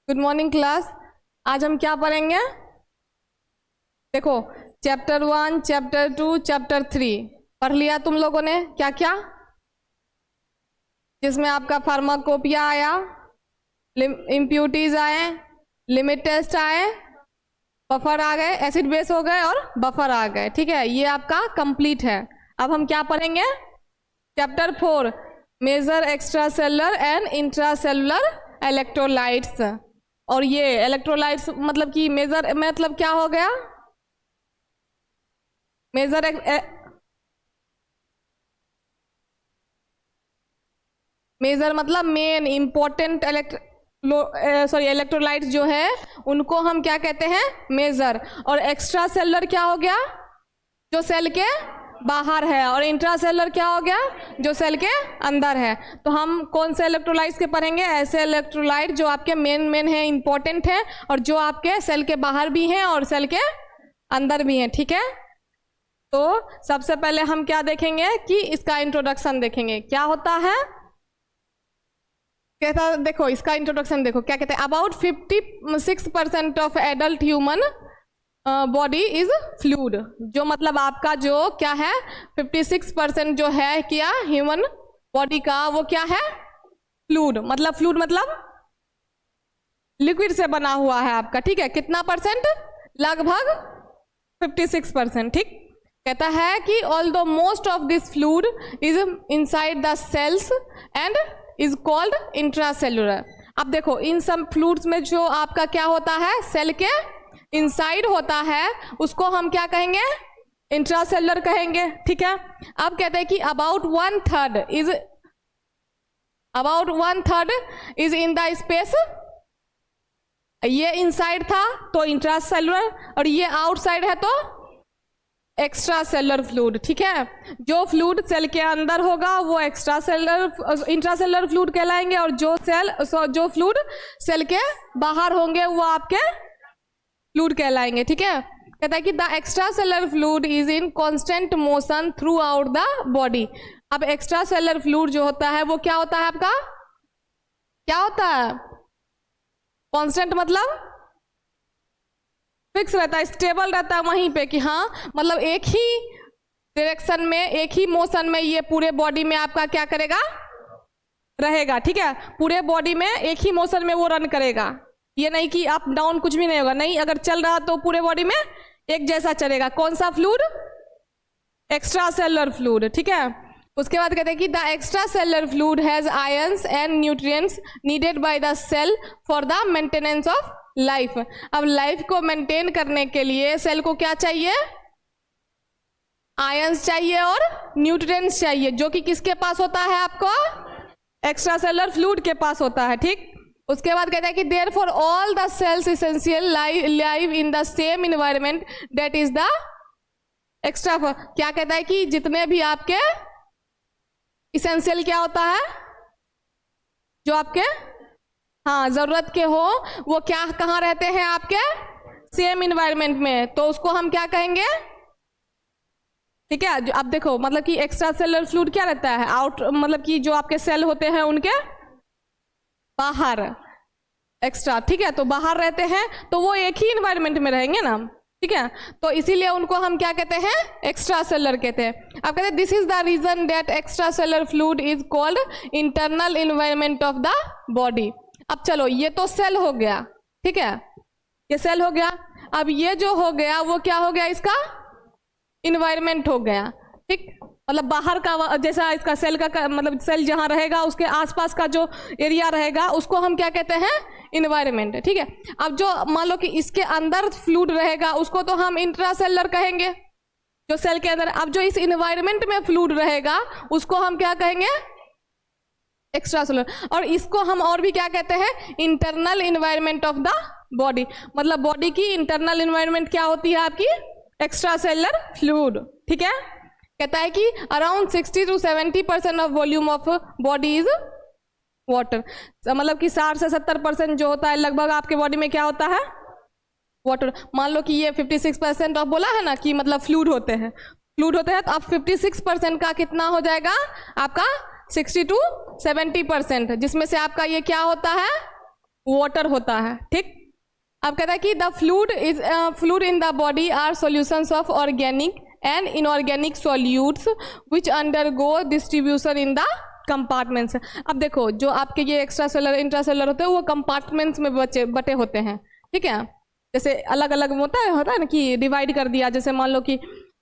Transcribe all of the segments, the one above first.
Good morning class. आज हम क्या पढ़ेंगे? देखो, चैप्टर 1, चैप्टर 2, चैप्टर 3 पढ़ लिया तुम लोगों ने क्या क्या? जिसमें आपका फार्माकोपिया आया, इम्प्यूरिटीज आए, लिमिट टेस्ट आए, बफर आ गए, एसिड बेस हो गए और बफर आ गए। ठीक है, ये आपका कंप्लीट है। अब हम क्या पढ़ेंगे? Chapter 4, major extra cellular and intracellular electrolytes. और ये इलेक्ट्रोलाइट्स मतलब कि मेजर मतलब क्या हो गया? मेजर मतलब मेन इंपॉर्टेंट इलेक्ट्रोलाइट्स जो है उनको हम क्या कहते हैं? मेजर। और एक्स्ट्रा सेलुलर क्या हो गया? जो सेल के बाहर है। और इंट्रासेलुलर क्या हो गया? जो सेल के अंदर है। तो हम कौन से इलेक्ट्रोलाइट्स के पढ़ेंगे? ऐसे इलेक्ट्रोलाइट जो आपके मेन है, इंपॉर्टेंट है, और जो आपके सेल के बाहर भी हैं और सेल के अंदर भी हैं। ठीक है, तो सबसे पहले हम क्या देखेंगे कि इसका इंट्रोडक्शन देखेंगे। क्या होता है? कहता, देखो इसका इंट्रोडक्शन देखो क्या कहते हैं। About 56% of adult human body is fluid. जो मतलब आपका जो क्या है, 56% जो है क्या ह्यूमन बॉडी का, वो क्या है? फ्लूइड। मतलब फ्लूइड मतलब लिक्विड से बना हुआ है आपका। ठीक है, कितना परसेंट? लगभग 56%। ठीक, कहता है कि although most of this fluid is inside the cells and is called intracellular. अब देखो, इन सब फ्लूइड्स में जो आपका क्या होता है, सेल के इनसाइड होता है, उसको हम क्या कहेंगे? इंट्रासेलुलर कहेंगे। ठीक है, अब कहते हैं कि about one third is in the space. ये इनसाइड था तो इंट्रासेलुलर, और ये आउटसाइड है तो एक्स्ट्रा सेलुलर फ्लूइड। ठीक है, जो फ्लूइड सेल के अंदर होगा वो इंट्रासेलुलर फ्लूइड कहलाएंगे, और जो फ्लूइड सेल के बाहर होंगे वो आपके फ्लूइड कहलाएंगे। ठीक है, कहता है कि the extra cellular fluid is in constant motion through out the body. अब एक्स्ट्रा सेलुलर फ्लूइड जो होता है वो क्या होता है आपका? क्या होता है? कांस्टेंट मतलब फिक्स रहता है, स्टेबल रहता है वहीं पे, कि हाँ मतलब एक ही डायरेक्शन में, एक ही मोशन में ये पूरे बॉडी में आपका क्या करेगा? रहेगा। ठीक है, पूरे बॉडी में एक ही मोशन में वो रन करेगा। ये नहीं कि अप डाउन कुछ भी नहीं होगा, नहीं, अगर चल रहा तो पूरे बॉडी में एक जैसा चलेगा। कौन सा फ्लूइड? Extra cellular fluid. ठीक है, उसके बाद कहते हैं कि the extra cellular fluid has ions and nutrients needed by the cell for the maintenance of life. अब लाइफ को मेंटेन करने के लिए सेल को क्या चाहिए? आयंस चाहिए और न्यूट्रिएंट्स चाहिए, जो कि किसके पास होता है? आपको एक्स्ट्रा सेलुलर फ्लूइड के पास होता है। ठीक, उसके बाद कहता है कि therefore all the cells essential live in the same environment that is the extra. क्या कहता है कि जितने भी आपके इसेंशियल क्या होता है, जो आपके हाँ जरूरत के हो, वो क्या कहाँ रहते हैं? आपके सेम इन्वायरमेंट में, तो उसको हम क्या कहेंगे? ठीक है, अब देखो मतलब कि एक्स्ट्रा सेलुलर फ्लूइड क्या रहता है? आउट मतलब कि जो आपके सेल होते हैं उनके बाहर एक्स्ट्रा। ठीक है, तो बाहर रहते हैं तो वो एक ही इन्वायरमेंट में रहेंगे ना। ठीक है, तो इसीलिए उनको हम क्या कहते हैं? एक्स्ट्रा सेलुलर कहते हैं। अब कहते हैं this is the reason that extra cellular fluid is called internal environment of the body. अब चलो, ये तो सेल हो गया। ठीक है, ये सेल हो गया। अब ये जो हो गया वो क्या हो गया? इसका इन्वायरमेंट हो गया। ठीक, मतलब बाहर का, जैसा इसका सेल का मतलब सेल जहां रहेगा उसके आसपास का जो एरिया रहेगा उसको हम क्या कहते हैं? इन्वायरमेंट। ठीक है, अब जो मान लो कि इसके अंदर फ्लूइड रहेगा उसको तो हम इंट्रासेलुलर कहेंगे, जो सेल के अंदर। अब जो इस इन्वायरमेंट में फ्लूइड रहेगा उसको हम क्या कहेंगे? Extra cellular. और इसको हम और भी क्या कहते हैं? Internal environment of the body. मतलब बॉडी की इंटरनल इन्वायरमेंट क्या होती है आपकी? Extra cellular fluid. ठीक है, कहता है कि around 60 to 70% of volume of body is water. मतलब कि 60 से 70% जो होता है लगभग आपके बॉडी में क्या होता है? वाटर। मान लो कि ये 56% ऑफ बोला है ना कि मतलब फ्लूइड होते हैं, तो अब 56% का कितना हो जाएगा आपका? 60 to 70%, जिसमें से आपका ये क्या होता है? वाटर होता है, ठीक। अब कहता है कि the fluid in the body are solutions of organic and inorganic solutes which undergo distribution in the compartments. अब देखो जो आपके ये एक्स्ट्रा सेलर इंट्रासेलर होते हैं वो कंपार्टमेंट्स में बटे होते हैं, ठीक है। जैसे अलग अलग होता है ना कि डिवाइड कर दिया, जैसे मान लो कि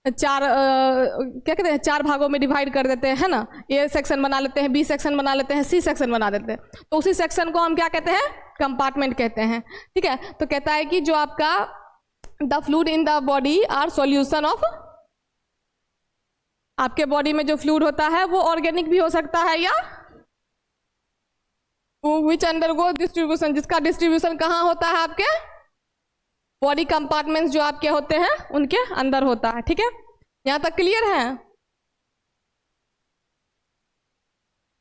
क्या कहते हैं 4 भागों में डिवाइड कर देते हैं ना, ए सेक्शन बना लेते हैं, बी सेक्शन बना लेते हैं, सी सेक्शन बना देते हैं, तो उसी सेक्शन को हम क्या कहते हैं, कंपार्टमेंट कहते हैं, ठीक है। तो कहता है कि जो आपका the fluid in the body are solution of, आपके बॉडी में जो फ्लूइड होता है वो ऑर्गेनिक भी हो सकता है या विच अंडरगो डिस्ट्रीब्यूशन, जिसका डिस्ट्रीब्यूशन कहाँ होता है, आपके बॉडी कंपार्टमेंट्स जो आपके होते हैं उनके अंदर होता है, ठीक है। यहां तक क्लियर है।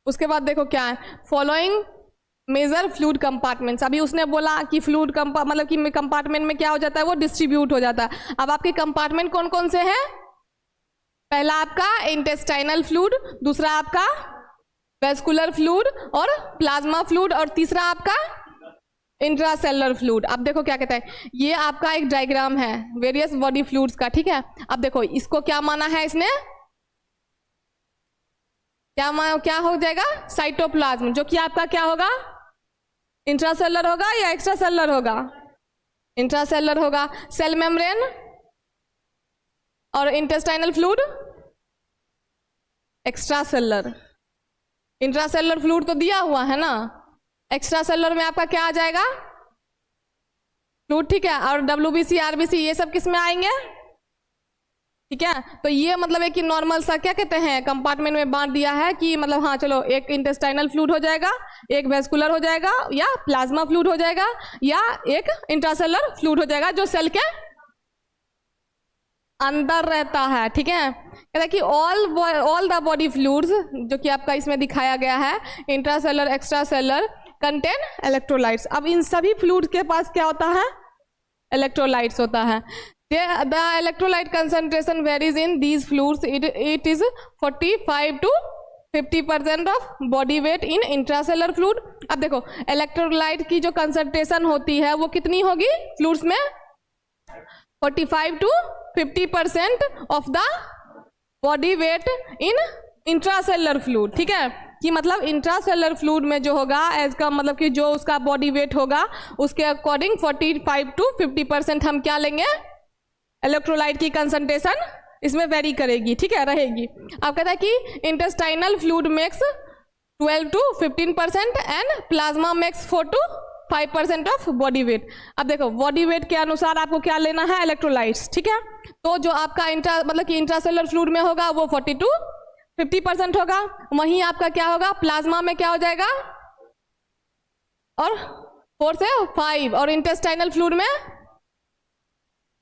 उसके बाद देखो क्या है, फॉलोइंग मेजर फ्लूइड कंपार्टमेंट्स। अभी उसने बोला कि फ्लूइड मतलब कि कंपार्टमेंट में क्या हो जाता है, वो डिस्ट्रीब्यूट हो जाता है। अब आपके कंपार्टमेंट कौन कौन से हैं, पहला आपका इंटेस्टाइनल फ्लूइड, दूसरा आपका वेस्कुलर फ्लूइड और प्लाज्मा फ्लूइड, और तीसरा आपका इंट्रासेलुलर फ्लूइड। अब देखो क्या कहता है, ये आपका एक डायग्राम है वेरियस बॉडी फ्लूइड्स का, ठीक है। अब देखो इसको क्या माना है इसने, क्या हो जाएगा, साइटोप्लाज्म, जो कि आपका क्या होगा, इंट्रासेलुलर होगा या एक्स्ट्रासेलुलर होगा, इंट्रासेलुलर होगा। सेल मेम्ब्रेन और intestinal fluid extracellular, intracellular fluid तो दिया हुआ है ना, एक्स्ट्रासेलुलर में आपका क्या आ जाएगा, फ्लूइड, ठीक है। और WBC RBC ये सब किस में आएंगे, ठीक है। तो ये मतलब है कि नॉर्मल सा क्या कहते हैं कंपार्टमेंट में बांट दिया है कि मतलब हाँ चलो एक इंटेस्टाइनल फ्लूइड हो जाएगा, एक वेस्कुलर हो जाएगा या प्लाज्मा फ्लूइड हो जाएगा, या एक इंट्रासेलुलर फ्लूइड हो जाएगा जो सेल के अंदर रहता है, ठीक है। कहता है कि ऑल द बॉडी फ्लूइड्स, जो कि आपका इसमें दिखाया गया है, इंट्रासेलुलर एक्स्ट्रासेलुलर, कंटेन इलेक्ट्रोलाइट्स। अब इन सभी फ्लूइड के पास क्या होता है, इलेक्ट्रोलाइट्स होता है। The electrolyte concentration varies in these fluids. It is 45 to 50% of body weight in intracellular fluid. अब देखो इलेक्ट्रोलाइट की जो कंसंट्रेशन होती है वो कितनी होगी फ्लूइड्स में, 45 to 50% of the body weight in intracellular fluid, ठीक है। कि मतलब इंट्रासेलुलर फ्लूइड में जो होगा एज का मतलब कि जो उसका बॉडी वेट होगा उसके अकॉर्डिंग 45 to 50% हम क्या लेंगे, इलेक्ट्रोलाइट की कंसंट्रेशन इसमें वेरी करेगी, ठीक है, रहेगी। अब कहता है कि intestinal fluid makes 12 to 15% and plasma makes 4 to 5% of body weight. अब देखो बॉडी वेट के अनुसार आपको क्या लेना है, इलेक्ट्रोलाइट्स, ठीक है। तो जो आपका मतलब कि इंट्रासेलुलर फ्लूइड में होगा वो 40 to 50% होगा, वहीं आपका क्या होगा प्लाज्मा में क्या हो जाएगा, और 4 से 5, और इंटेस्टाइनल फ्लूइड में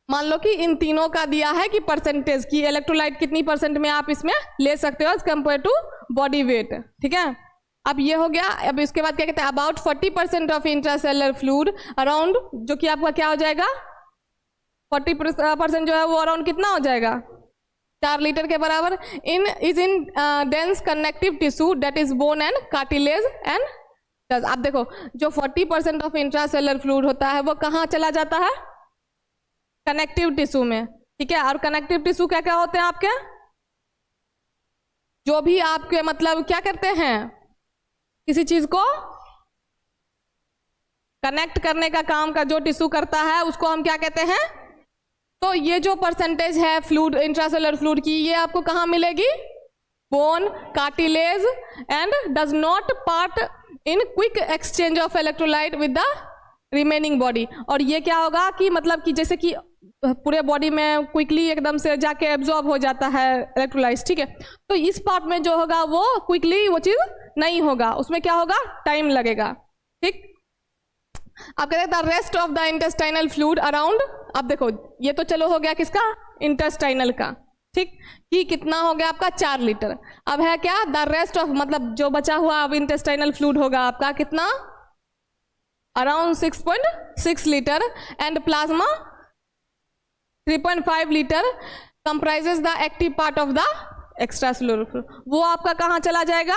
मान लो कि इन तीनों का दिया है कि परसेंटेज की इलेक्ट्रोलाइट कितनी परसेंट में आप इसमें ले सकते हो as compare to body weight, ठीक है। अब ये हो गया। अब इसके बाद क्या कहते हैं, about 40% of intracellular fluid around, जो कि आपका क्या हो जाएगा 40% जो है वो अराउंड कितना हो जाएगा 4 लीटर के बराबर, in dense connective tissue that is bone and cartilage and. अब देखो जो 40% ऑफ इंट्रासेलुलर फ्लूइड होता है वो कहाँ चला जाता है, कनेक्टिव टिश्यू में, ठीक है। और कनेक्टिव टिश्यू क्या क्या होते हैं आपके, जो भी आपके मतलब क्या करते हैं, किसी चीज को कनेक्ट करने का काम का जो टिश्यू करता है उसको हम क्या कहते हैं। तो ये जो परसेंटेज है फ्लूइड इंट्रासेलुलर फ्लूइड की, ये आपको कहाँ मिलेगी, bone, cartilage and does not part in quick exchange of electrolyte with the remaining body. और ये क्या होगा कि मतलब कि जैसे कि पूरे बॉडी में क्विकली एकदम से जाके एब्जॉर्ब हो जाता है इलेक्ट्रोलाइट्स, ठीक है। तो इस पार्ट में जो होगा वो क्विकली वो चीज नहीं होगा, उसमें क्या होगा, टाइम लगेगा, ठीक। अब कहते हैं the rest of the intestinal fluid around. अब देखो ये तो चलो हो गया किसका, इंटेस्टाइनल का, ठीक, कि कितना हो गया आपका 4 लीटर। अब है क्या द रेस्ट ऑफ, मतलब जो बचा हुआ अब इंटेस्टाइनल फ्लूइड होगा आपका कितना, around 6.6 litre and plasma 3.5 litre comprises the active part of the extracellular fluid. वो आपका कहाँ चला जाएगा,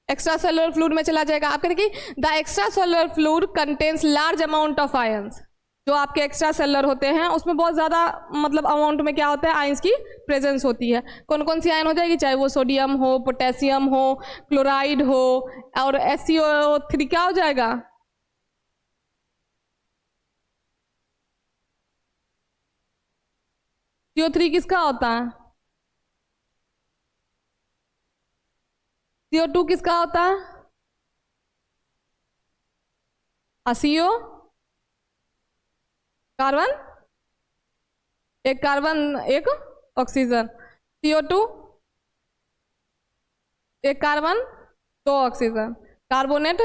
एक्स्ट्रा सेलुलर फ्लूइड में चला जाएगा। आप कहते कि the extra cellular fluid contains large amount of ions, जो आपके एक्स्ट्रा सेलुलर होते हैं उसमें बहुत ज़्यादा मतलब अमाउंट में क्या होता है, आयंस की प्रेजेंस होती है। कौन कौन सी आयन हो जाएगी, चाहे वो सोडियम हो, पोटेशियम हो, क्लोराइड हो, और SiO3 क्या हो जाएगा, CO3 किसका होता है, CO2 किसका होता है, CO कार्बन, एक कार्बन एक ऑक्सीजन, CO2 एक कार्बन दो ऑक्सीजन, कार्बोनेट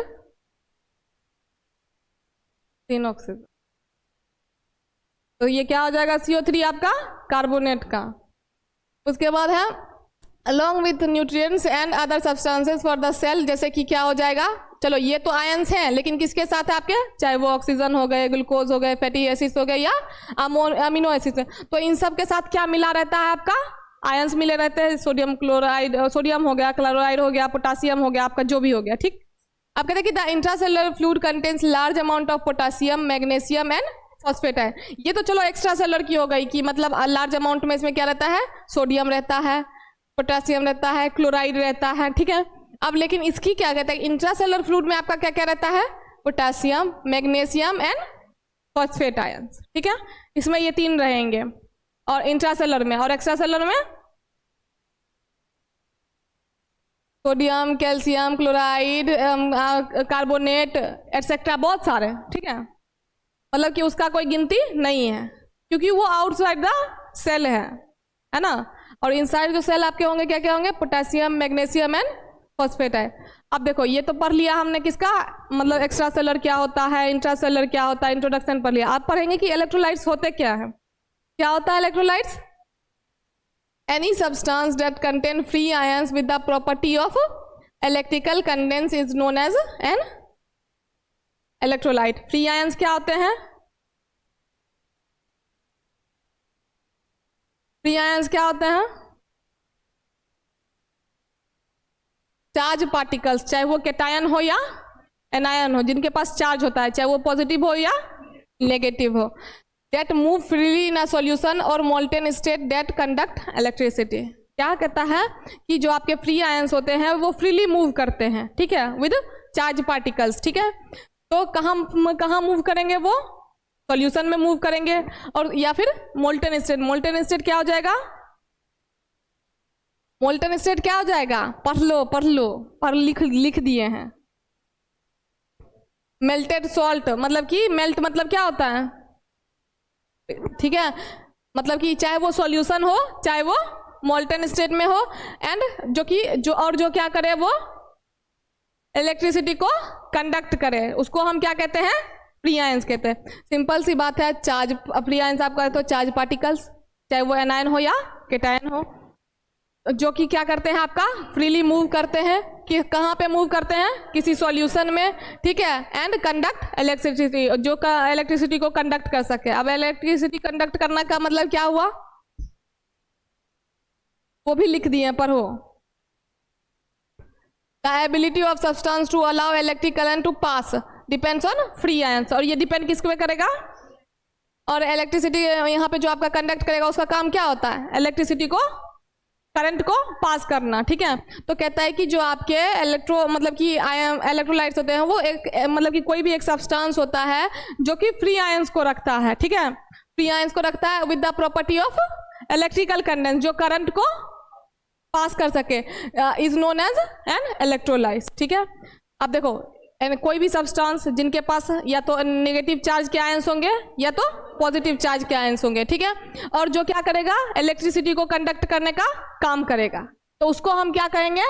3 ऑक्सीजन। तो ये क्या हो जाएगा, CO3 आपका कार्बोनेट का। उसके बाद है along with nutrients and other substances for the cell, जैसे कि क्या हो जाएगा, चलो ये तो आयंस हैं लेकिन किसके साथ है आपके, चाहे वो ऑक्सीजन हो गए, ग्लूकोज हो गए, फैटी एसिड्स हो गए या अमीनो एसिड्स, तो इन सब के साथ क्या मिला रहता है आपका, आयंस मिले रहते हैं। सोडियम क्लोराइड, सोडियम हो गया, क्लोराइड हो गया, पोटासियम हो गया, आपका जो भी हो गया, ठीक। आप कहते हैं कि the intracellular fluid contains large amount of potassium, magnesium and phosphate है। ये तो चलो एक्स्ट्रा सेलुलर की हो गई कि मतलब लार्ज अमाउंट में इसमें क्या रहता है, सोडियम रहता है, पोटेशियम रहता है, क्लोराइड रहता है, ठीक है। अब लेकिन इसकी क्या कहते हैं, इंट्रासेलुलर फ्लूइड में आपका क्या क्या रहता है, potassium, magnesium and phosphate ions, ठीक है। इसमें ये 3 रहेंगे, और इंट्रासेलुलर में, और एक्स्ट्रासेलुलर में sodium, calcium, chloride, carbonate etcetera, बहुत सारे, ठीक है। मतलब कि उसका कोई गिनती नहीं है क्योंकि वो आउटसाइड द सेल है ना। और इनसाइड जो सेल आपके होंगे क्या क्या होंगे, पोटेशियम, मैग्नीशियम एंड फॉस्फेट है। अब देखो ये तो पढ़ लिया हमने किसका, मतलब एक्स्ट्रा सेलुलर क्या होता है, इंट्रासेलुलर क्या होता है, इंट्रोडक्शन पढ़ लिया। आप पढ़ेंगे कि इलेक्ट्रोलाइट्स होते क्या है, क्या होता है electrolytes, any substance that contain free ions with the property of electrical condense is known as an electrolyte. Free ions क्या होते हैं, फ्री आयंस क्या होते हैं, चार्ज पार्टिकल्स, चाहे वो कैटायन हो या एनायन हो, जिनके पास चार्ज होता है, चाहे वो पॉजिटिव हो या नेगेटिव हो, that move freely in a solution और molten state that conduct electricity. क्या कहता है कि जो आपके फ्री आयंस होते हैं वो फ्रीली मूव करते हैं, ठीक है, विद चार्ज पार्टिकल्स, ठीक है। तो कहाँ मूव करेंगे, वो सॉल्यूशन में मूव करेंगे, और या फिर मोल्टेन स्टेट। मोल्टेन स्टेट क्या हो जाएगा, मोल्टेन स्टेट क्या हो जाएगा, पढ़ लो, लिख दिए हैं। मेल्टेड सॉल्ट, मतलब कि मेल्ट मतलब क्या होता है, ठीक है, मतलब कि चाहे वो सॉल्यूशन हो चाहे वो मोल्टेन स्टेट में हो, एंड जो क्या करे, वो इलेक्ट्रिसिटी को कंडक्ट करे, उसको हम क्या कहते हैं, फ्री आयंस कहते हैं। सिंपल सी बात है, चार्ज फ्री आयंस आपका तो चार्ज पार्टिकल्स, चाहे वो एनायन हो या कैटायन हो, जो कि क्या करते हैं, आपका फ्रीली मूव करते हैं, कि कहाँ पे मूव करते हैं, किसी सॉल्यूशन में, ठीक है, एंड कंडक्ट इलेक्ट्रिसिटी, जो इलेक्ट्रिसिटी को कंडक्ट कर सके। अब इलेक्ट्रिसिटी कंडक्ट करना का मतलब क्या हुआ, वो भी लिख दिए, पढ़ो। The ability of substance to allow electric current to pass depends on free ions, और ये डिपेंड किस पे करेगा, और इलेक्ट्रिसिटी यहाँ पे जो आपका कंडक्ट करेगा उसका काम क्या होता है, इलेक्ट्रिसिटी को, करंट को पास करना, ठीक है। तो कहता है कि जो आपके मतलब कि इलेक्ट्रोलाइट्स होते हैं वो एक मतलब कि कोई भी एक सब्सटेंस होता है जो कि फ्री आयंस को रखता है, ठीक है, फ्री आयंस को रखता है with the property of electrical condense, जो करंट को पास कर सके, is known as an electrolyte, ठीक है। अब देखो कोई भी सब्सटेंस जिनके पास या तो नेगेटिव चार्ज के आयंस होंगे या तो पॉजिटिव चार्ज के आयंस होंगे, ठीक है, और जो क्या करेगा, इलेक्ट्रिसिटी को कंडक्ट करने का काम करेगा, तो उसको हम क्या कहेंगे,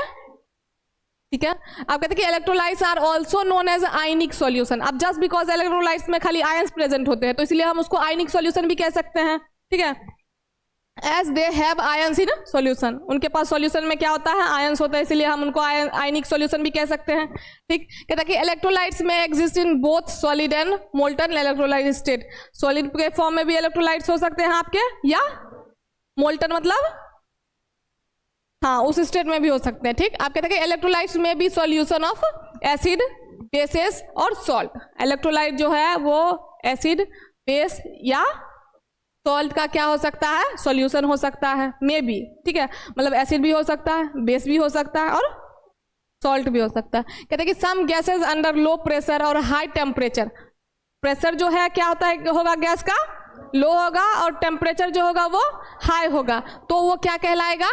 ठीक है। आप कहते हैं कि electrolytes are also known as ionic solution. अब जस्ट बिकॉज इलेक्ट्रोलाइट्स में खाली आयंस प्रेजेंट होते हैं तो इसलिए हम उसको आयनिक सॉल्यूशन भी कह सकते हैं, ठीक है, as they have ions in solution, उनके पास सॉल्यूशन में क्या होता है, आयंस होता है, इसलिए हम उनको आयनिक सॉल्यूशन भी कह सकते हैं, ठीक। कहता है कि इलेक्ट्रोलाइट्स में exist in both solid and molten electrolyte state. Solid के फॉर्म में भी इलेक्ट्रोलाइट्स हो सकते हैं आपके, या मोल्टन मतलब हाँ उस स्टेट में भी हो सकते हैं। ठीक, आप कहते हैं कि इलेक्ट्रोलाइट्स में भी सॉल्यूशन ऑफ एसिड, बेसेस और सॉल्ट। इलेक्ट्रोलाइट जो है वो एसिड, बेस या सॉल्ट का क्या हो सकता है, सॉल्यूशन हो सकता है, मे बी। ठीक है, मतलब एसिड भी हो सकता है, बेस भी हो सकता है और सॉल्ट भी हो सकता है। कहते हैं कि some gases under low pressure और हाई टेम्परेचर, प्रेशर जो है क्या होता है होगा गैस का, लो होगा, और टेम्परेचर जो होगा वो हाई होगा, तो वो क्या कहलाएगा,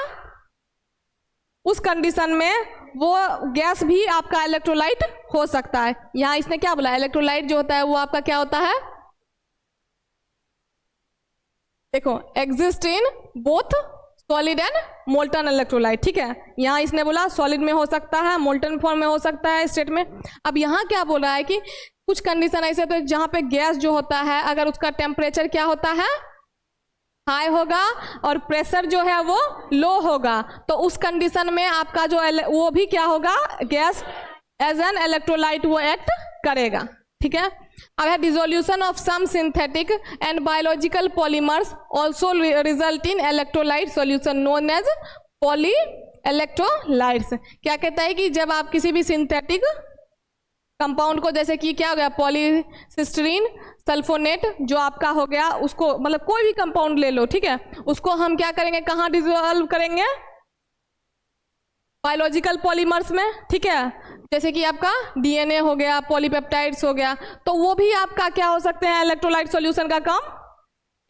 उस कंडीशन में वो गैस भी आपका इलेक्ट्रोलाइट हो सकता है। यहां इसने क्या बोला, इलेक्ट्रोलाइट जो होता है वो आपका क्या होता है, देखो exist in both solid and molten electrolyte. ठीक है, यहाँ इसने बोला सॉलिड में हो सकता है, मोल्टन फॉर्म में हो सकता है स्टेट में। अब यहाँ क्या बोल रहा है कि कुछ कंडीशन ऐसे तो जहाँ पे गैस जो होता है अगर उसका टेम्परेचर क्या होता है, हाई होगा, और प्रेशर जो है वो लो होगा, तो उस कंडीशन में आपका जो वो भी क्या होगा, गैस एज एन इलेक्ट्रोलाइट वो एक्ट करेगा। ठीक है, अब है dissolution of some synthetic and biological polymers also result in electrolyte solution known as poly electrolytes. क्या कहता है कि जब आप किसी भी सिंथेटिक कंपाउंड को, जैसे कि क्या हो गया पॉलीसिस्टीन सल्फोनेट जो आपका हो गया, उसको मतलब कोई भी कंपाउंड ले लो, ठीक है, उसको हम क्या करेंगे, कहाँ डिसॉल्व करेंगे, बायोलॉजिकल पॉलीमर्स में। ठीक है, जैसे कि आपका डीएनए हो गया, पॉलीपेप्टाइड्स हो गया, तो वो भी आपका क्या हो सकते हैं, इलेक्ट्रोलाइट सॉल्यूशन का काम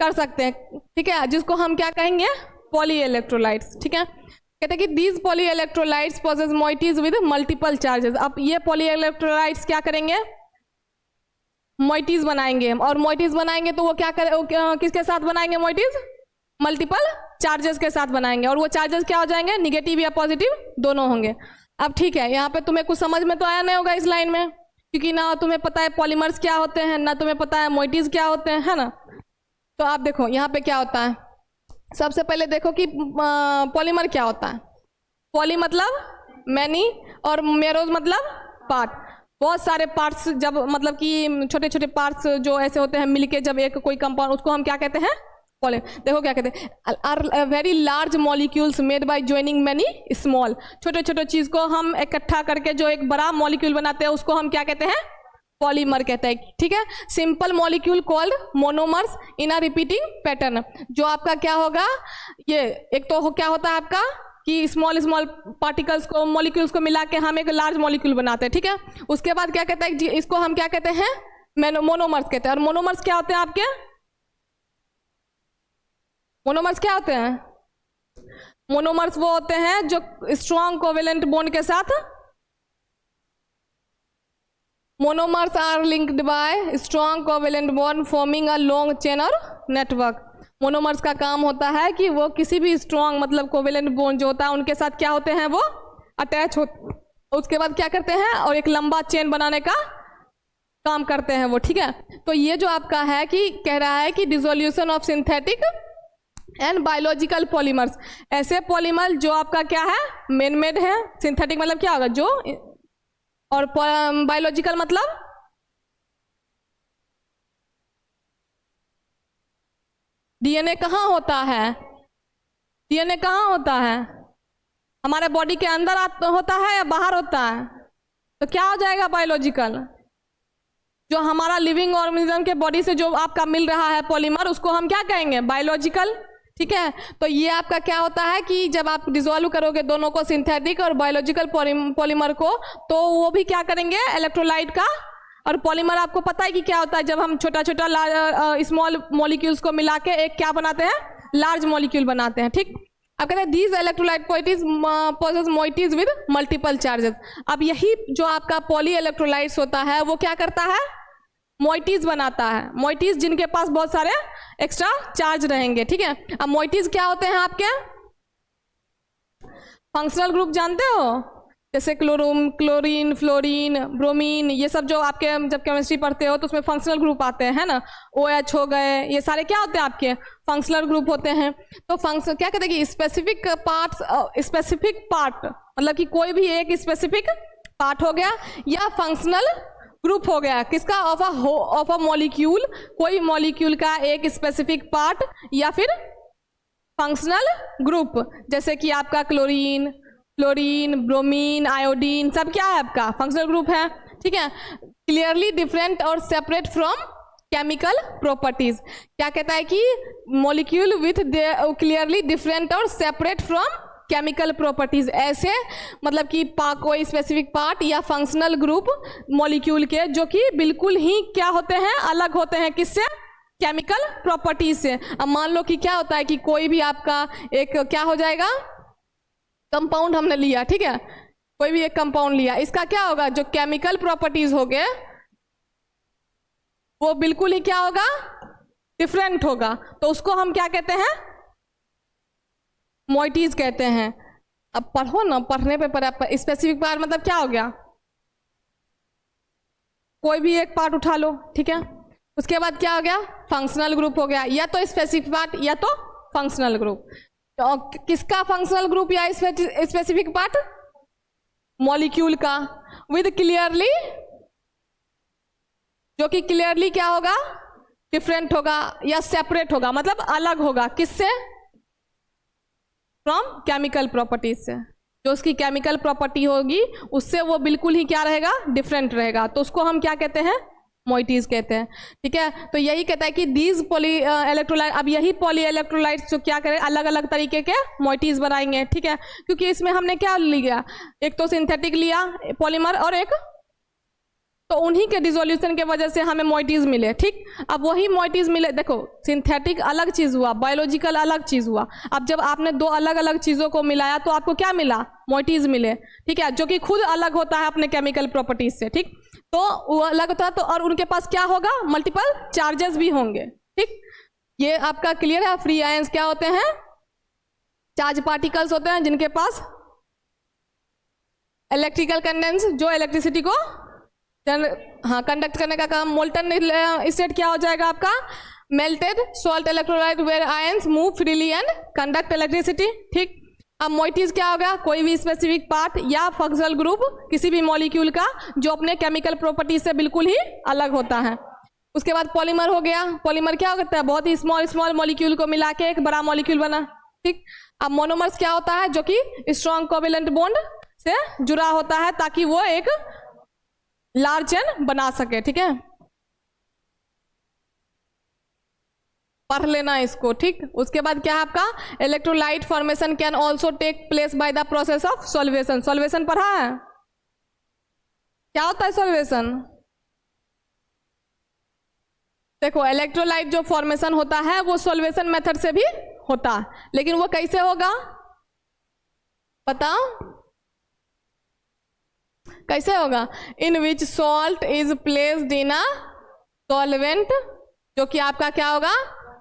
कर सकते हैं। ठीक है, जिसको हम क्या कहेंगे, पॉली इलेक्ट्रोलाइट्स। ठीक है, कहते हैं कि these polyelectrolytes possess moieties with multiple charges. अब ये पॉली इलेक्ट्रोलाइट्स क्या करेंगे, मोइटीज बनाएंगे, और मोइटीज बनाएंगे तो वो क्या किसके साथ बनाएंगे मोइटीज, मल्टीपल चार्जेस के साथ बनाएंगे, और वो चार्जेस क्या हो जाएंगे, निगेटिव या पॉजिटिव दोनों होंगे। अब ठीक है, यहाँ पे तुम्हें कुछ समझ में तो आया नहीं होगा इस लाइन में, क्योंकि ना तुम्हें पता है पॉलीमर्स क्या होते हैं, ना तुम्हें पता है मोइटीज क्या होते हैं, है ना। तो आप देखो यहाँ पे क्या होता है, सबसे पहले देखो कि पॉलीमर क्या होता है। पॉली मतलब मैनी, और मेरोज मतलब पार्ट। बहुत सारे पार्ट्स, जब मतलब कि छोटे छोटे पार्ट्स जो ऐसे होते हैं मिलके जब एक कोई कंपाउंड, उसको हम क्या कहते हैं, पॉली। देखो क्या कहते हैं, are very large molecules made by joining many small. छोटे छोटे चीज को हम इकट्ठा करके जो एक बड़ा मॉलिक्यूल बनाते हैं उसको हम क्या कहते हैं, पॉलीमर कहते हैं। ठीक है, simple molecule called monomers in a repeating pattern. जो आपका क्या होगा, ये एक तो क्या होता है आपका कि स्मॉल स्मॉल पार्टिकल्स को, मॉलिक्यूल्स को मिला के हम एक लार्ज मॉलिक्यूल बनाते हैं। ठीक है, उसके बाद क्या कहते हैं, इसको हम क्या कहते हैं, मोनोमर्स कहते हैं। और मोनोमर्स क्या होते हैं आपके, मोनोमर्स क्या होते हैं, मोनोमर्स वो होते हैं जो स्ट्रॉन्ग कोवेलेंट बॉन्ड के साथ, monomers are linked by strong covalent bond forming a long chain और नेटवर्क। मोनोमर्स का काम होता है कि वो किसी भी स्ट्रॉन्ग मतलब कोवेलेंट बॉन्ड जो होता है उनके साथ क्या होते हैं, वो अटैच होते, उसके बाद क्या करते हैं, और एक लंबा चेन बनाने का काम करते हैं वो। ठीक है, तो ये जो आपका है कि कह रहा है कि dissolution of synthetic and biological polymers, ऐसे पॉलीमर जो आपका क्या है, मेन मेड है। सिंथेटिक मतलब क्या होगा, जो, और बायोलॉजिकल मतलब डीएनए कहाँ होता है, डीएनए कहाँ होता है, हमारे बॉडी के अंदर होता है या बाहर होता है, तो क्या हो जाएगा बायोलॉजिकल। जो हमारा लिविंग ऑर्गेनिज्म के बॉडी से जो आपका मिल रहा है पॉलीमर, उसको हम क्या कहेंगे, बायोलॉजिकल। ठीक है, तो ये आपका क्या होता है कि जब आप डिसॉल्व करोगे दोनों को, सिंथेटिक और बायोलॉजिकल पॉलीमर को, तो वो भी क्या करेंगे, इलेक्ट्रोलाइट का। और पॉलीमर आपको पता है कि क्या होता है, जब हम छोटा छोटा स्मॉल मॉलिक्यूल्स को मिला के एक क्या बनाते हैं, लार्ज मॉलिक्यूल बनाते हैं। ठीक, अब कहते हैं these electrolyte possess moieties with multiple charges. अब यही जो आपका पॉली इलेक्ट्रोलाइट्स होता है वो क्या करता है, मोइटीज बनाता है। मोइटीज जिनके पास बहुत सारे एक्स्ट्रा चार्ज रहेंगे। ठीक है, अब मोइटीज क्या होते हैं आपके, फंक्शनल ग्रुप जानते हो, जैसे क्लोरीन, फ्लोरीन, ब्रोमीन, ये सब जो आपके जब केमिस्ट्री पढ़ते हो तो उसमें फंक्शनल ग्रुप आते हैं, है ना। OH हो गए, ये सारे क्या होते हैं आपके, फंक्शनल ग्रुप होते हैं। तो फंक्शन क्या कहते हैं कि स्पेसिफिक पार्ट्स, स्पेसिफिक पार्ट मतलब कि कोई भी एक स्पेसिफिक पार्ट हो गया, या फंक्शनल ग्रुप हो गया किसका, ऑफ अ मॉलिक्यूल, कोई मॉलिक्यूल का एक स्पेसिफिक पार्ट, या फिर फंक्शनल ग्रुप, जैसे कि आपका क्लोरीन, फ्लोरीन, ब्रोमीन, आयोडीन, सब क्या है आपका फंक्शनल ग्रुप है, ठीक है। क्लियरली डिफरेंट और सेपरेट फ्रॉम केमिकल प्रॉपर्टीज, क्या कहता है कि मॉलिक्यूल विथ क्लियरली डिफरेंट और सेपरेट फ्रॉम केमिकल प्रॉपर्टीज, ऐसे मतलब कि कोई स्पेसिफिक पार्ट या फंक्शनल ग्रुप मॉलिक्यूल के जो कि बिल्कुल ही क्या होते हैं, अलग होते हैं, किससे, केमिकल प्रॉपर्टीज से। अब मान लो कि क्या होता है कि कोई भी आपका एक क्या हो जाएगा, कंपाउंड हमने लिया, ठीक है, कोई भी एक कंपाउंड लिया, इसका क्या होगा, जो केमिकल प्रॉपर्टीज हो गए वो बिल्कुल ही क्या होगा, डिफरेंट होगा, तो उसको हम क्या कहते हैं, मोइटीज कहते हैं। अब पढ़ो ना, पढ़ने पे स्पेसिफिक पार्ट मतलब क्या हो गया, कोई भी एक पार्ट उठा लो, ठीक है, उसके बाद क्या हो गया, फंक्शनल ग्रुप हो गया, या तो स्पेसिफिक पार्ट या तो फंक्शनल ग्रुप। तो किसका फंक्शनल ग्रुप या स्पेसिफिक पार्ट, मॉलिक्यूल का, विद क्लियरली, जो कि क्लियरली क्या होगा, डिफरेंट होगा या सेपरेट होगा, मतलब अलग होगा, किससे, फ्रॉम केमिकल प्रॉपर्टीज से, जो उसकी केमिकल प्रॉपर्टी होगी उससे वो बिल्कुल ही क्या रहेगा, डिफरेंट रहेगा, तो उसको हम क्या कहते हैं, मोइटीज कहते हैं, ठीक है। तो यही कहता है कि दीज पॉली इलेक्ट्रोलाइट, अब यही पॉली इलेक्ट्रोलाइट्स जो क्या करें, अलग अलग तरीके के मोइटीज बनाएंगे, ठीक है, क्योंकि इसमें हमने क्या लिया, एक तो सिंथेटिक लिया पॉलीमर और एक, तो उन्हीं के डिसोल्यूशन के वजह से हमें मोइटीज मिले, ठीक। अब वही मोइटीज मिले, देखो सिंथेटिक अलग चीज हुआ, बायोलॉजिकल अलग चीज हुआ, अब जब आपने दो अलग अलग चीजों को मिलाया तो आपको क्या मिला, मोइटीज मिले, ठीक है, जो कि खुद अलग होता है अपने केमिकल प्रॉपर्टीज से, ठीक, तो वो अलग होता है, तो और उनके पास क्या होगा, मल्टीपल चार्जेस भी होंगे, ठीक। ये आपका क्लियर है, फ्री आयंस क्या होते हैं, चार्ज पार्टिकल्स होते हैं जिनके पास इलेक्ट्रिकल कंडेंस, जो इलेक्ट्रिसिटी को हाँ कंडक्ट करने का काम। मोल्टन स्टेट क्या हो जाएगा आपका, melted salt electrolyte where ions move freely and conduct electricity, ठीक। अब मोइटीज क्या होगा, कोई भी स्पेसिफिक पार्ट या फंक्शनल ग्रुप किसी भी मॉलिक्यूल का जो अपने केमिकल प्रॉपर्टीज से बिल्कुल ही अलग होता है। उसके बाद पॉलीमर हो गया, पॉलीमर क्या होता है, बहुत ही स्मॉल स्मॉल मॉलिक्यूल को मिला के एक बड़ा मॉलिक्यूल बना, ठीक। अब मोनोमर्स क्या होता है, जो कि स्ट्रॉन्ग कोवेलेंट बॉन्ड से जुड़ा होता है ताकि वो एक लार्ज चेन बना सके, ठीक है, पढ़ लेना इसको, ठीक। उसके बाद क्या है आपका, electrolyte formation can also take place by the process of solvation. Solvation पढ़ा है, क्या होता है सॉल्वेशन, देखो इलेक्ट्रोलाइट जो फॉर्मेशन होता है वो सॉल्वेशन मेथड से भी होता है, लेकिन वो कैसे होगा बताओ, कैसे होगा, in which salt is placed in a solvent, जो कि आपका क्या होगा,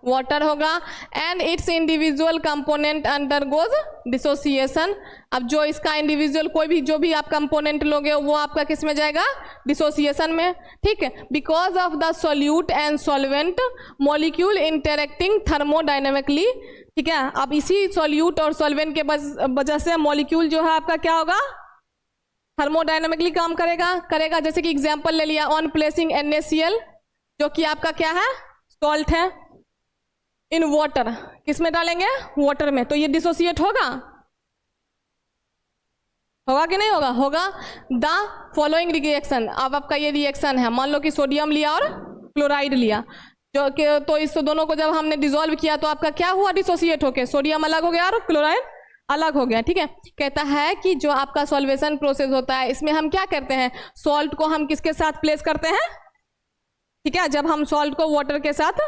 वाटर होगा, and its individual component undergoes dissociation. अब जो इसका इंडिविजुअल कोई भी जो भी आप कंपोनेंट लोगे वो आपका किस में जाएगा, डिसोसिएशन में, ठीक है, because of the solute and solvent molecule interacting thermodynamically, ठीक है। अब इसी सॉल्यूट और सॉल्वेंट के वजह से मॉलिक्यूल जो है आपका क्या होगा, थर्मोडाइनमिकली काम करेगा। जैसे कि एग्जांपल ले लिया, ऑन प्लेसिंग NaCl, जो कि आपका क्या है, सॉल्ट है, इन वाटर, किस में डालेंगे, वाटर में, तो ये डिसोसिएट होगा कि नहीं होगा, होगा। द फॉलोइंग रिएक्शन, अब आपका ये रिएक्शन है, मान लो कि सोडियम लिया और क्लोराइड लिया, जो कि तो इस दोनों को जब हमने डिसॉल्व किया तो आपका क्या हुआ, डिसोसिएट होके सोडियम अलग हो गया और क्लोराइड अलग हो गया, ठीक है। कहता है कि जो आपका सॉल्वेशन प्रोसेस होता है इसमें हम क्या करते हैं, सॉल्ट को हम किसके साथ प्लेस करते हैं, ठीक है, जब हम सॉल्ट को वाटर के साथ,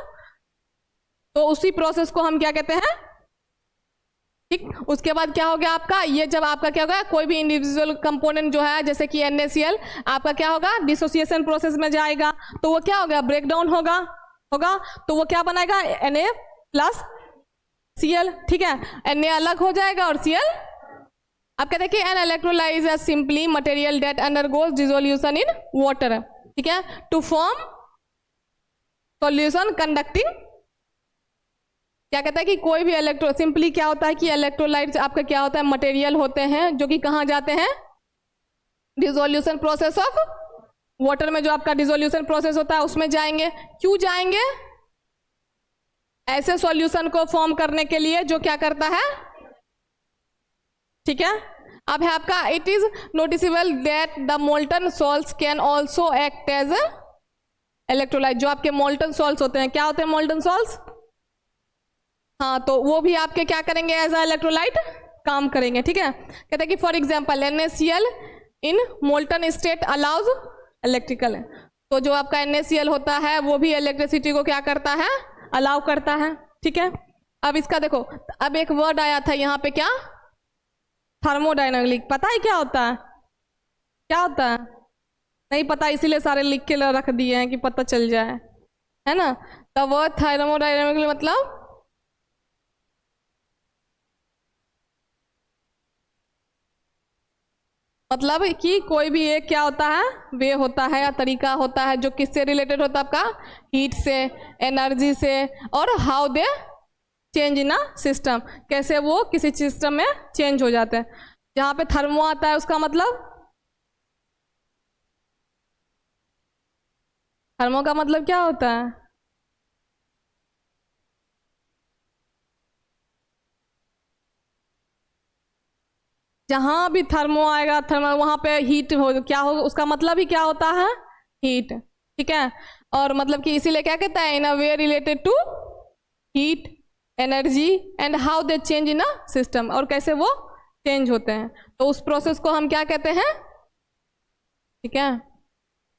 तो उसी प्रोसेस को हम क्या कहते हैं, ठीक। उसके बाद क्या हो गया आपका, ये जब आपका क्या होगा, कोई भी इंडिविजुअल कंपोनेंट जो है जैसे कि NaCl आपका क्या होगा, डिसोसिएशन प्रोसेस में जाएगा, तो वो क्या होगा, ब्रेक डाउन होगा, तो वो क्या बनाएगा, Na+Cl, ठीक है, Na अलग हो जाएगा और Cl, आप कहते हैं कि an electrolyte is simply material that undergoes dissolution in water, ठीक है, टू फॉर्म सॉल्यूशन कंडक्टिंग। क्या कहता है कि कोई भी सिंपली क्या होता है कि इलेक्ट्रोलाइट्स आपका क्या होता है, मटेरियल होते हैं जो कि कहाँ जाते हैं, डिसोल्यूशन प्रोसेस ऑफ वाटर में, जो आपका डिसोल्यूशन प्रोसेस होता है उसमें जाएंगे। क्यों जाएंगे, ऐसे सॉल्यूशन को फॉर्म करने के लिए जो क्या करता है, ठीक है। अब है आपका it is noticeable that the molten salts can also act as electrolyte. जो आपके मोल्टन सॉल्ट्स होते हैं, क्या होते हैं मोल्टन सॉल्ट्स, हाँ, तो वो भी आपके क्या करेंगे, एज अ इलेक्ट्रोलाइट काम करेंगे, ठीक है। कहते हैं कि for example NaCl in molten state allows electrical, तो जो आपका NaCl होता है वो भी इलेक्ट्रिसिटी को क्या करता है, अलाउ करता है, ठीक है। अब इसका देखो, अब एक वर्ड आया था यहाँ पे, क्या, थर्मोडायनामिक। पता है क्या होता है, क्या होता है, नहीं पता, इसीलिए सारे लिख के रख दिए हैं कि पता चल जाए, है ना। तो वर्ड थर्मोडायनामिक मतलब कि कोई भी एक क्या होता है, वे होता है या तरीका होता है जो किससे रिलेटेड होता है, आपका हीट से, एनर्जी से, और how they change in a system, कैसे वो किसी सिस्टम में चेंज हो जाते हैं। जहाँ पे थर्मो आता है उसका मतलब, थर्मो का मतलब क्या होता है, जहां भी थर्मो आएगा, थर्मल वहां पे हीट हो, क्या हो, उसका मतलब ही क्या होता है, हीट, ठीक है। और मतलब कि इसीलिए क्या कहता है, in a way related to heat, energy and how they change in a system, और कैसे वो चेंज होते हैं, तो उस प्रोसेस को हम क्या कहते हैं, ठीक है।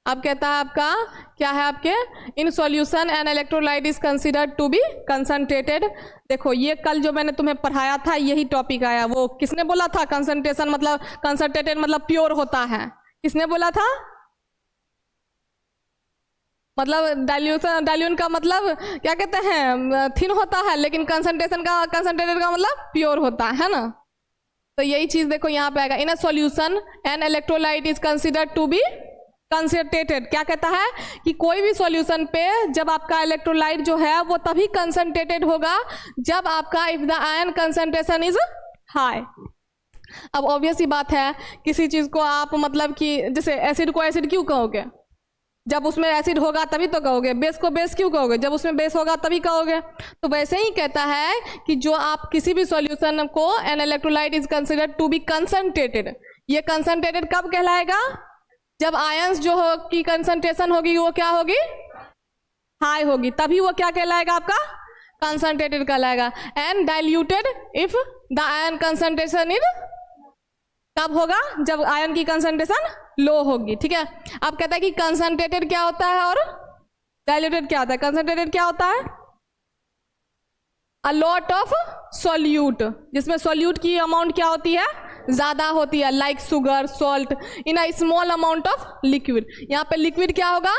अब कहता है आपका क्या है, आपके in solution and electrolyte is considered to be concentrated. देखो ये कल जो मैंने तुम्हें पढ़ाया था यही टॉपिक आया, वो किसने बोला था, कंसंट्रेशन मतलब कंसंट्रेटेड मतलब प्योर होता है, किसने बोला था, मतलब डाइल्यूशन का मतलब क्या कहते हैं, थिन होता है, लेकिन कंसंट्रेशन का, कंसंट्रेटेड का मतलब प्योर होता है ना। तो यही चीज देखो यहाँ पे आएगा, in a solution and electrolyte is considered to be concentrated. क्या कहता है कि कोई भी सॉल्यूशन पे जब आपका इलेक्ट्रोलाइट जो है वो तभी कंसंट्रेटेड होगा जब आपका if the ion concentration is high. अब ऑब्वियस ही बात है, किसी चीज को आप मतलब कि जैसे एसिड को एसिड क्यों कहोगे, जब उसमें एसिड होगा तभी तो कहोगे, बेस को बेस क्यों कहोगे, जब उसमें बेस होगा तभी कहोगे। तो वैसे ही कहता है कि जो आप किसी भी सॉल्यूशन को, an electrolyte is considered to be concentrated, ये कंसंट्रेटेड कब कहलाएगा, जब आयंस जो हो की कंसंट्रेशन होगी वो क्या होगी, हाई होगी, तभी वो क्या कहलाएगा, आपका कंसंट्रेटेड कहलाएगा। And diluted if the ion concentration is, कब होगा, जब आयन की कंसंट्रेशन लो होगी, ठीक है। अब कहता है कि कंसंट्रेटेड क्या होता है और डाइल्यूटेड क्या होता है। कंसंट्रेटेड क्या होता है, अ लॉट ऑफ सॉल्यूट, जिसमें सॉल्यूट की अमाउंट क्या होती है, ज्यादा होती है, like sugar, salt in a small amount of liquid. यहाँ पे लिक्विड क्या होगा,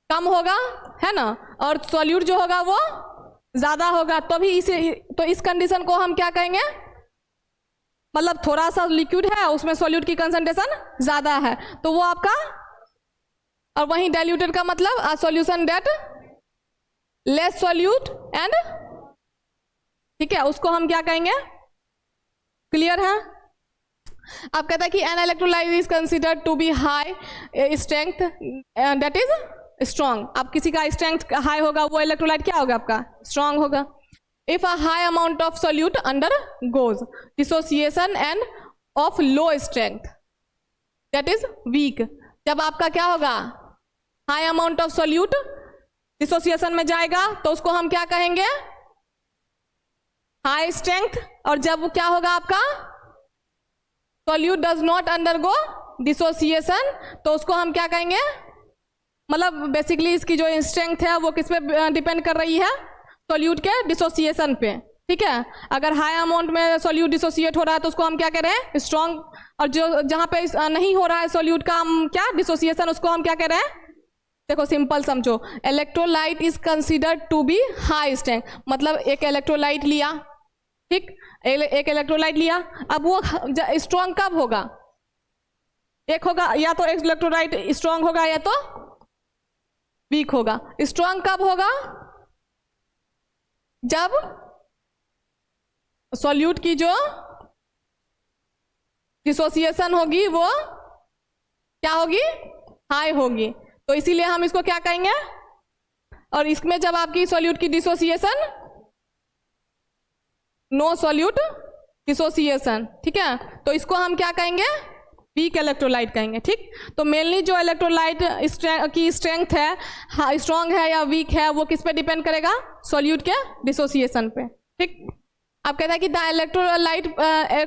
कम होगा, है ना, और सॉल्यूट जो होगा वो ज्यादा होगा, तो भी इसे, तो इस कंडीशन को हम क्या कहेंगे, मतलब थोड़ा सा लिक्विड है उसमें सॉल्यूट की कंसंट्रेशन ज्यादा है, तो वो आपका, और वहीं डाइल्यूटेड का मतलब a solution that less solute and, ठीक है, उसको हम क्या कहेंगे, क्लियर है। अब कहता है कि an electrolyte is considered to be high strength that is strong. अब किसी का स्ट्रेंथ हाई होगा वो इलेक्ट्रोलाइट क्या होगा, आपका स्ट्रॉन्ग होगा। If a high amount of solute under goes dissociation end of low strength that is weak. जब आपका क्या होगा, high amount of solute dissociation में जाएगा तो उसको हम क्या कहेंगे, हाई स्ट्रेंथ। और जब क्या होगा आपका, solute does not undergo dissociation, तो उसको हम क्या कहेंगे, मतलब बेसिकली इसकी जो स्ट्रेंथ है वो किस पे डिपेंड कर रही है, सॉल्यूट के डिसोसिएशन पे, ठीक है। अगर हाई अमाउंट में सॉल्यूट डिसोसिएट हो रहा है तो उसको हम क्या कह रहे हैं, स्ट्रॉन्ग, और जो जहां पे नहीं हो रहा है सॉल्यूट का हम क्या डिसोसिएशन, उसको हम क्या कह रहे हैं, देखो सिंपल समझो, electrolyte is considered to be high strength, मतलब एक इलेक्ट्रोलाइट लिया, ठीक, एक इलेक्ट्रोलाइट लिया, अब वो स्ट्रॉन्ग कब होगा, एक होगा, या तो इलेक्ट्रोलाइट स्ट्रॉन्ग होगा या तो वीक होगा। स्ट्रॉन्ग कब होगा, जब सॉल्यूट की जो डिसोसिएशन होगी वो क्या होगी, हाई होगी, तो इसीलिए हम इसको क्या कहेंगे, और इसमें जब आपकी सॉल्यूट की डिसोसिएशन, नो सॉल्यूट डिसोसिएशन, ठीक है, तो इसको हम क्या कहेंगे, वीक इलेक्ट्रोलाइट कहेंगे। ठीक, तो मेनली जो इलेक्ट्रोलाइट की स्ट्रेंथ है, स्ट्रॉन्ग है या वीक है, वो किस पे डिपेंड करेगा, सॉल्यूट के डिसोसिएशन पे। ठीक, अब कहता है कि the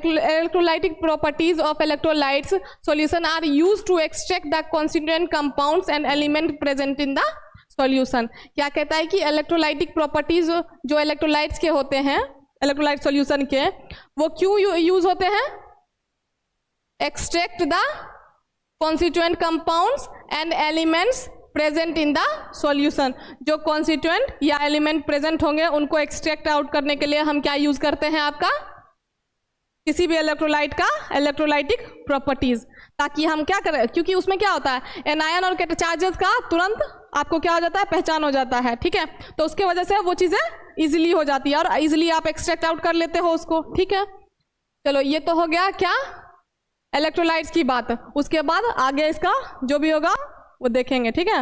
electrolytic properties of electrolytes solution are used to extract the constituent compounds and element present in the solution. क्या कहता है कि इलेक्ट्रोलाइटिक प्रॉपर्टीज जो इलेक्ट्रोलाइट्स के होते हैं, इलेक्ट्रोलाइट सॉल्यूशन के, वो क्यों यूज होते हैं, extract the constituent compounds and elements present in the solution. जो कॉन्स्टिट्यूएंट या एलिमेंट प्रेजेंट होंगे उनको एक्सट्रैक्ट आउट करने के लिए हम क्या यूज करते हैं, आपका किसी भी इलेक्ट्रोलाइट का इलेक्ट्रोलाइटिक प्रॉपर्टीज, ताकि हम क्या करें, क्योंकि उसमें क्या होता है, एनायन और चार्जेस का तुरंत आपको क्या हो जाता है, पहचान हो जाता है। ठीक है, तो उसके वजह से वो चीजें इजीली हो जाती है और इजीली आप एक्सट्रैक्ट आउट कर लेते हो उसको। ठीक है, चलो ये तो हो गया क्या, इलेक्ट्रोलाइट्स की बात। उसके बाद आगे इसका जो भी होगा वो देखेंगे। ठीक है।